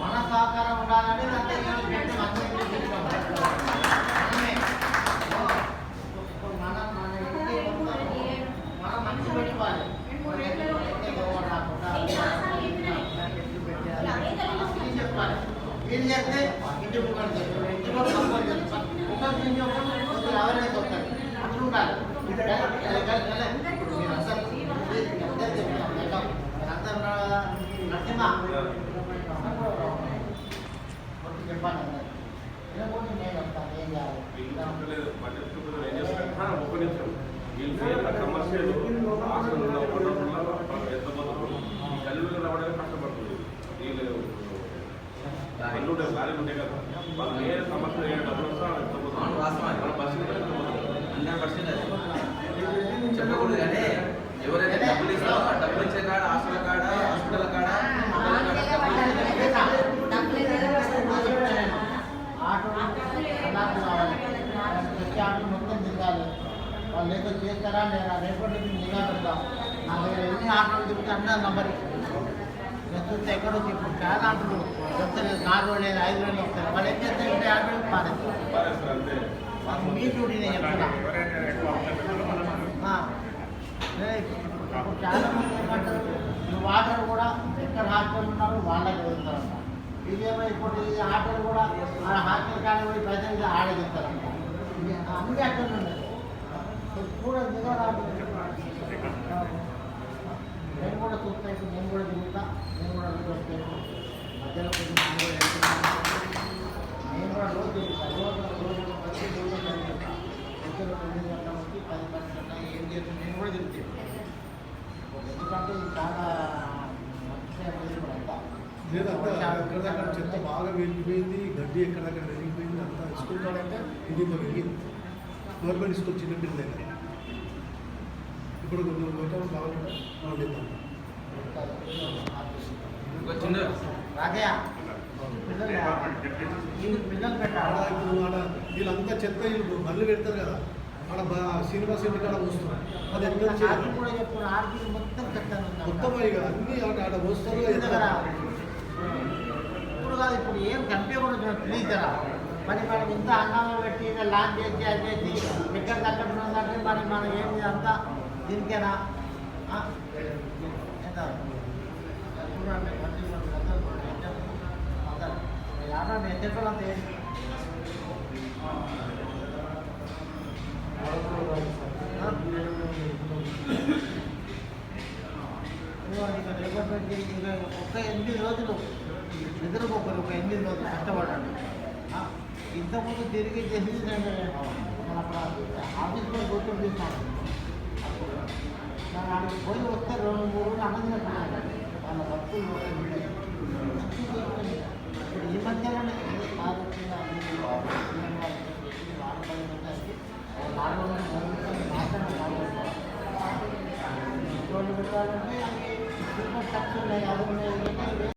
మన సహకారం ఉండాలని మనం మంచి పెట్టుకోవాలి. చెప్పాలి వీళ్ళు చెప్తే ఇంటి ముక్కలు చెప్తారు, ఇంటి ముక్కలు చెప్తారు, అవేర్నెస్ వస్తుంది. అట్లా ఉండాలి. నరసింహ చెప్పాలి నేను వస్తాను. ఏం చేయాలి కమర్షియల్ కళ్ళు రావడానికి కష్టపడుతుంది. వీళ్ళు ఇల్లు ఉంటాయి, లారీలు ఉంటాయి కదా, వాళ్ళు ఏ సమస్య డబ్బులు చెప్పకూడదు. కానీ ఎవరైతే డబ్బులు ఇస్తారో ఆ డబ్బులు ఇచ్చే కాడ హాస్పిటల్ కాడ ఆటో మొత్తం తిరగాలి. వాళ్ళు ఏదో చేస్తారా లేదా రేపటి నిఘా పెడతాం. నా దగ్గర ఎన్ని ఆటోలు తిరిగితే అన్న నంబర్ చూస్తే ఎక్కడో ఇప్పుడు చాలా ఆటోలు చెప్తలేదు. 4 రోజులు లేదా 5 రోజులు వస్తారు. వాళ్ళు ఏం చేస్తారు, 50 పారేస్తారు. మాకు మీ డ్యూటీ నేను చెప్తున్నా. ఇప్పుడు చాలా మంది ఏమంటారు, నువ్వు ఆటోలు కూడా ఎక్కడ హాస్టల్ ఉన్నారు వాళ్ళకి వెళ్తారంట. ఇదేమో ఇప్పుడు ఈ ఆటోలు కూడా హాస్టల్ కాడ పోయి ప్రజలు ఆడే చెప్తారంట. అన్ని అక్కడ ఉన్నాయి కూడా దిగరాదు. నేను కూడా చూస్తాను, నేను కూడా దిగుతా, నేను కూడా వస్తాను. మధ్యలో కొంచెం నేను కూడా రోజు దిగుతాను. రోజు ప్రతి రోజు మధ్యలో 9 గంటల నుంచి 10 గంటల ఏం చేస్తాను నేను కూడా దిగుతాను. ఎందుకంటే ఇది చాలా ఎక్కడక్కడ చెత్త బాగా వెళ్ళిపోయింది, గడ్డి ఎక్కడక్కడ వెళ్ళిపోయింది, అంతా స్కూల్ కాడంటే ఇది వెళ్ళింది. గవర్నమెంట్ స్కూల్ చిన్న పిల్లలే కదా, ఇప్పుడు కొంచెం బాగుంటుంది. పిల్లలు పెట్టాలి. ఇప్పుడు ఆడ వీళ్ళంతా చెత్త వీళ్ళు మళ్ళీ పెడతారు కదా, ఆడ శ్రీనివాస ఇంటి కాడ వస్తున్నారు. అది ఎంత మొత్తం ఇక అన్ని ఆడ వస్తారు. ఇప్పుడు కాదు, ఇప్పుడు ఏం కంపెనీ కూడా ప్లీజ్ కదా. మరి మనం ఇంత హంగామా పెట్టి లాంచ్ చేసి అది చేసి ఎక్కడ తగ్గట్టు ఉందంటే మరి మనం ఏంటి అంతా దీనికేనా? చూడండి ఆడండి చెప్పాలంటే ఒక 8 రోజులు నిద్రపోకరు, ఒక 8 రోజులు కష్టపడండి. ఇంతకుముందు తిరిగి చేసి నేను మన ఆఫీస్లో కూర్చొని తీస్తాను. నేను అక్కడికి పోయి వస్తే 2-3 రోజులు అన్నది వాళ్ళ భక్తులు. ఇప్పుడు ఈ మధ్యలోనే పెట్టాలంటే ఖర్చు ఉన్నాయి. అది ఉన్నాయి.